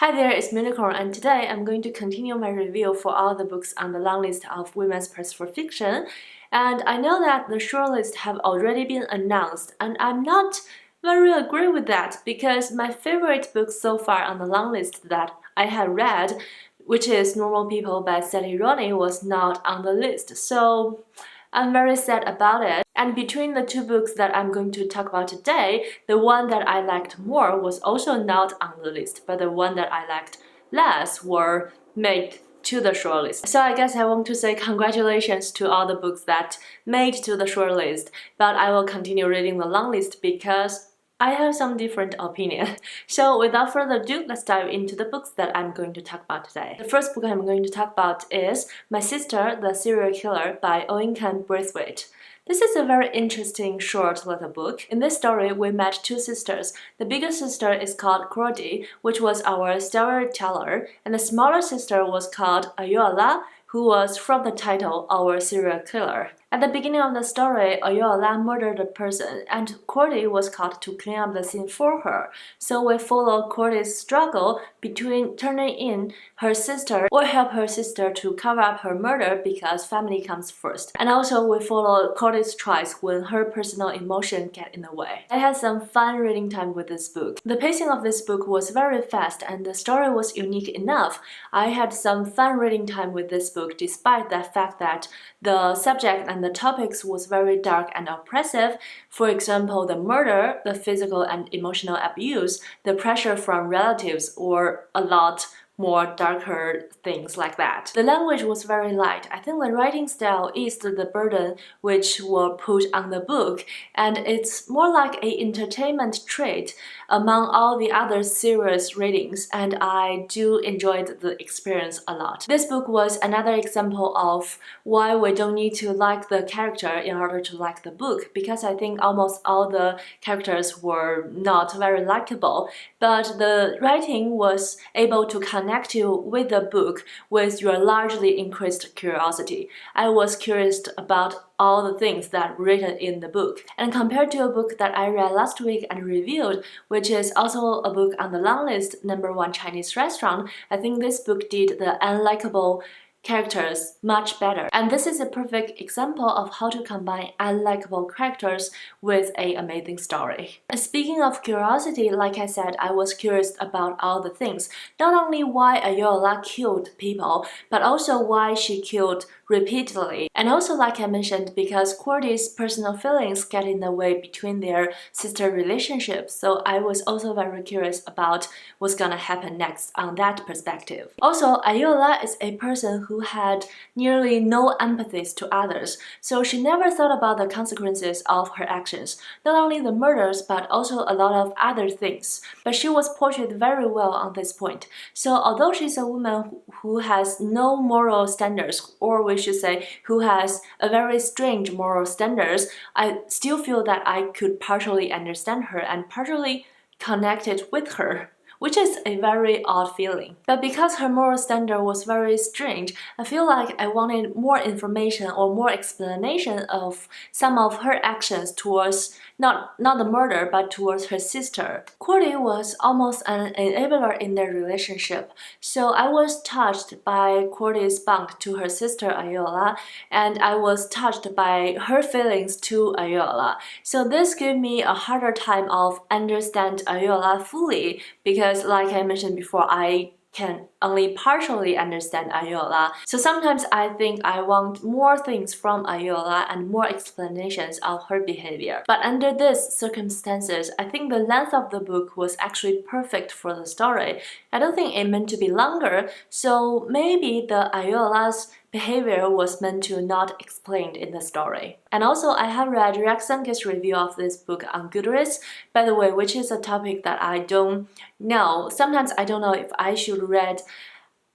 Hi there, it's Unicorn, and today I'm going to continue my review for all the books on the long list of Women's Press for Fiction. And I know that the shortlist have already been announced, and I'm not very agree with that because my favorite book so far on the long list that I have read, which is Normal People by Rooney, was not on the list. So I'm very sad about it. And between the two books that I'm going to talk about today, the one that I liked more was also not on the list, but the one that I liked less were made to the shortlist. So I guess I want to say congratulations to all the books that made to the shortlist, but I will continue reading the long list because I have some different opinion. So without further ado, let's dive into the books that I'm going to talk about today. The first book I'm going to talk about is My Sister, the Serial Killer by Owen Braithwaite. This is a very interesting short little book. In this story, we met two sisters. The bigger sister is called Cordy, which was our storyteller, and the smaller sister was called Ayola, who was from the title Our Serial Killer. At the beginning of the story, Ayola murdered a person, and Cordy was called to clean up the scene for her. So we follow Cordy's struggle between turning in her sister or help her sister to cover up her murder because family comes first. And also we follow Cordy's choice when her personal emotion get in the way. I had some fun reading time with this book. The pacing of this book was very fast and the story was unique enough. I had some fun reading time with this book despite the fact that the subject and the topics was very dark and oppressive. For example, the murder, the physical and emotional abuse, the pressure from relatives, or a lot more darker things like that. The language was very light. I think the writing style eased the burden which were put on the book, and it's more like an entertainment trait among all the other serious readings, and I do enjoy the experience a lot. This book was another example of why we don't need to like the character in order to like the book, because I think almost all the characters were not very likable, but the writing was able to connect you with the book with your largely increased curiosity. I was curious about all the things that were written in the book. And compared to a book that I read last week and reviewed, which is also a book on the long list, #1 Chinese Restaurant, I think this book did the unlikable characters much better. And this is a perfect example of how to combine unlikable characters with an amazing story. Speaking of curiosity, like I said, I was curious about all the things. Not only why Ayola killed people, but also why she killed repeatedly. And also, like I mentioned, because Cordy's personal feelings get in the way between their sister relationships, so I was also very curious about what's gonna happen next on that perspective. Also, Ayola is a person who had nearly no empathy to others, so she never thought about the consequences of her actions, not only the murders but also a lot of other things. But she was portrayed very well on this point. So although she's a woman who has no moral standards, or we should say who has a very strange moral standards, I still feel that I could partially understand her and partially connect it with her, which is a very odd feeling. But because her moral standard was very strange, I feel like I wanted more information or more explanation of some of her actions towards not the murder, but towards her sister. Cordy was almost an enabler in their relationship, so I was touched by Cordy's bond to her sister Ayola, and I was touched by her feelings to Ayola. So this gave me a harder time of understand Ayola fully, because like I mentioned before, I can only partially understand Ayola. So sometimes I think I want more things from Ayola and more explanations of her behavior. But under these circumstances, I think the length of the book was actually perfect for the story. I don't think it meant to be longer, so maybe the Ayola's behavior was meant to not explained in the story. And also, I have read Rex Sanke's review of this book on Goodreads, by the way, which is a topic that I don't know. Sometimes I don't know if I should read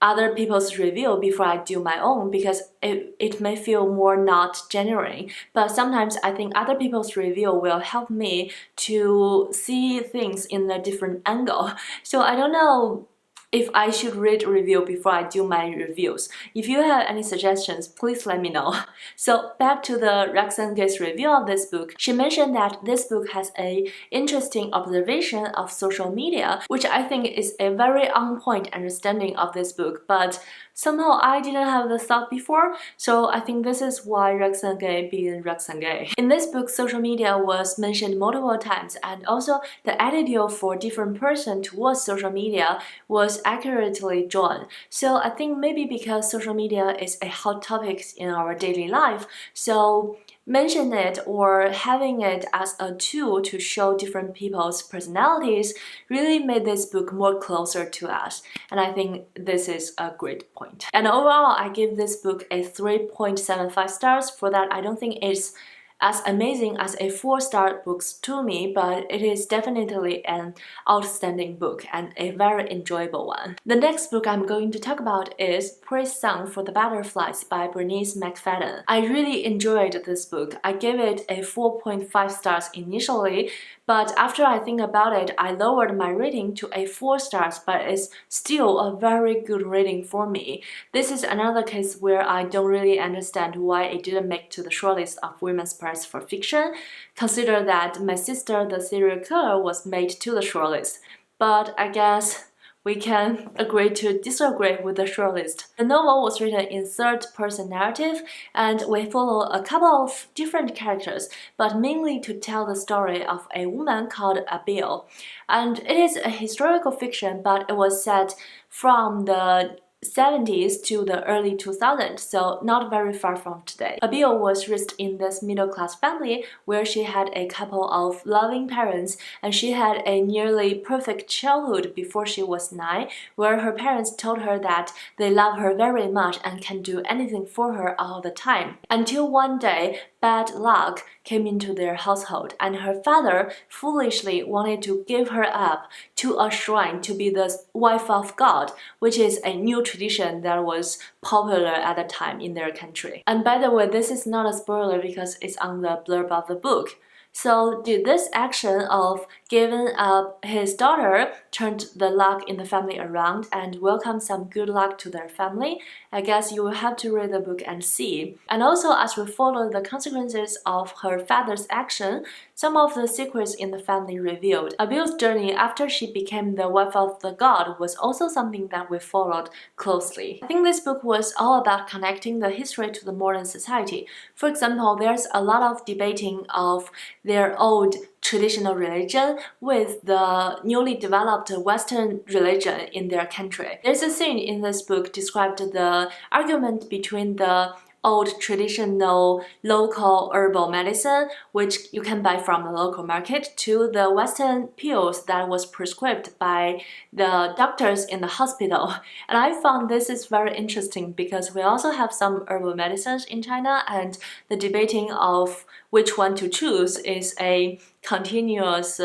other people's review before I do my own, because it may feel more not genuine. But sometimes I think other people's review will help me to see things in a different angle. So I don't know if I should read a review before I do my reviews. If you have any suggestions, please let me know. So back to the Roxane Gay's review of this book. She mentioned that this book has an interesting observation of social media, which I think is a very on-point understanding of this book, but somehow I didn't have the thought before, so I think this is why Roxane Gay being Roxane Gay. In this book, social media was mentioned multiple times, and also the attitude for different person towards social media was accurately drawn. So I think maybe because social media is a hot topic in our daily life, so mention it or having it as a tool to show different people's personalities really made this book more closer to us, and I think this is a great point. And overall, I give this book a 3.75 stars. For that, I don't think it's as amazing as a 4-star book to me, but it is definitely an outstanding book and a very enjoyable one. The next book I'm going to talk about is Praise Song for the Butterflies by Bernice McFadden. I really enjoyed this book. I gave it a 4.5 stars initially, but after I think about it, I lowered my rating to a 4 stars, but it's still a very good rating for me. This is another case where I don't really understand why it didn't make to the shortlist of Women's Prize for Fiction. Consider that My Sister, the Serial Killer was made to the shortlist, but I guess we can agree to disagree with the shortlist. The novel was written in third-person narrative, and we follow a couple of different characters, but mainly to tell the story of a woman called Abiel. And it is a historical fiction, but it was set from the 70s to the early 2000s, so not very far from today. Abiel was raised in this middle-class family where she had a couple of loving parents, and she had a nearly perfect childhood before she was 9, where her parents told her that they love her very much and can do anything for her all the time. Until one day, bad luck came into their household, and her father foolishly wanted to give her up to a shrine to be the wife of God, which is a new tradition that was popular at the time in their country. And by the way, this is not a spoiler because it's on the blurb of the book. So did this action of giving up his daughter turned the luck in the family around and welcome some good luck to their family? I guess you will have to read the book and see. And also, as we follow the consequences of her father's action, some of the secrets in the family revealed. Abiel's journey after she became the wife of the god was also something that we followed closely. I think this book was all about connecting the history to the modern society. For example, there's a lot of debating of their old traditional religion with the newly developed Western religion in their country. There's a scene in this book described the argument between the old traditional local herbal medicine, which you can buy from the local market, to the Western pills that was prescribed by the doctors in the hospital. And I found this is very interesting because we also have some herbal medicines in China, and the debating of which one to choose is a continuous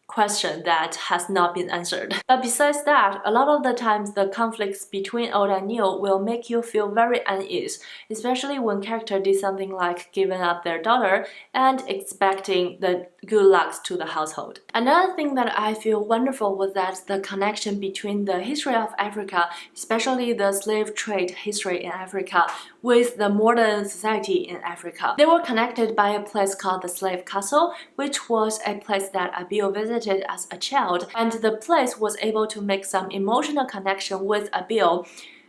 question that has not been answered. But besides that, a lot of the times the conflicts between old and new will make you feel very unease, especially when character did something like giving up their daughter and expecting the good lucks to the household. Another thing that I feel wonderful was that the connection between the history of Africa, especially the slave trade history in Africa, with the modern society in Africa. They were connected by a place called the Slave Castle, which was a place that Abiel visited as a child, and the place was able to make some emotional connection with Abiel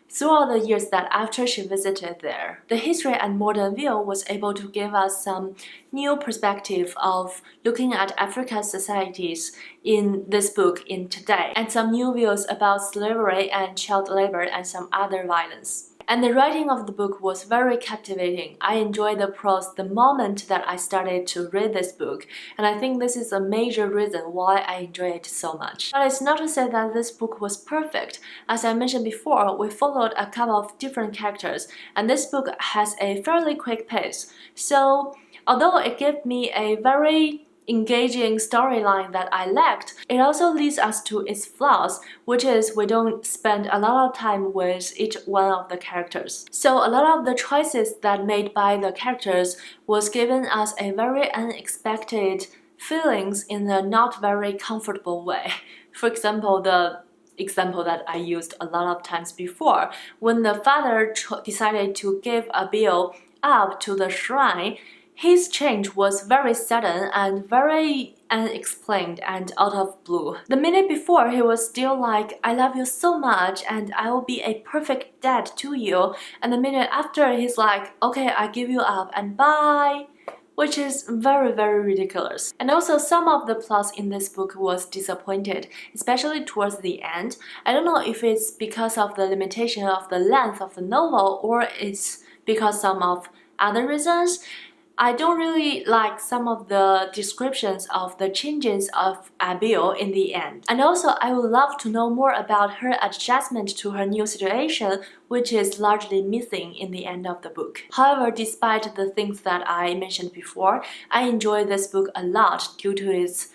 throughout the years that after she visited there. The history and modern view was able to give us some new perspective of looking at Africa's societies in this book in today, and some new views about slavery and child labor and some other violence. And the writing of the book was very captivating. I enjoyed the prose the moment that I started to read this book, and I think this is a major reason why I enjoy it so much. But it's not to say that this book was perfect. As I mentioned before, we followed a couple of different characters, and this book has a fairly quick pace. So, although it gave me a very engaging storyline that I lacked, it also leads us to its flaws, which is we don't spend a lot of time with each one of the characters. So a lot of the choices that made by the characters was giving us a very unexpected feelings in a not very comfortable way. For example, the example that I used a lot of times before. When the father decided to give a bill up to the shrine, his change was very sudden and very unexplained and out of blue. The minute before, he was still like, I love you so much and I will be a perfect dad to you. And the minute after, he's like, okay, I give you up and bye. Which is very, very ridiculous. And also some of the plots in this book was disappointed, especially towards the end. I don't know if it's because of the limitation of the length of the novel or it's because some of other reasons. I don't really like some of the descriptions of the changes of Abiel in the end. And also, I would love to know more about her adjustment to her new situation, which is largely missing in the end of the book. However, despite the things that I mentioned before, I enjoy this book a lot due to its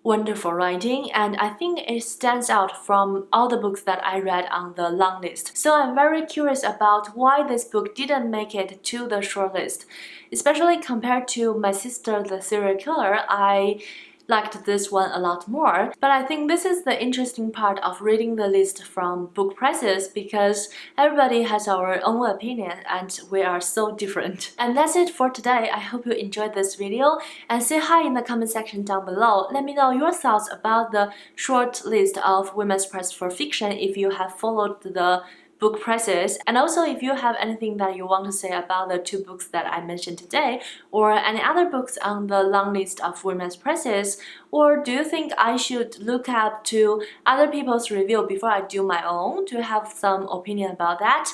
wonderful writing, and I think it stands out from all the books that I read on the long list. So I'm very curious about why this book didn't make it to the shortlist. Especially compared to My Sister the Serial Killer, I liked this one a lot more. But I think this is the interesting part of reading the list from book prices because everybody has our own opinion and we are so different. And that's it for today. I hope you enjoyed this video and say hi in the comment section down below. Let me know your thoughts about the short list of women's press for fiction if you have followed the book prices, and also if you have anything that you want to say about the 2 books that I mentioned today, or any other books on the long list of women's presses, or do you think I should look up to other people's review before I do my own to have some opinion about that?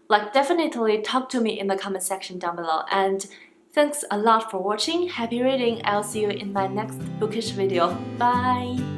Like, definitely talk to me in the comment section down below. And thanks a lot for watching. Happy reading. I'll see you in my next bookish video. Bye!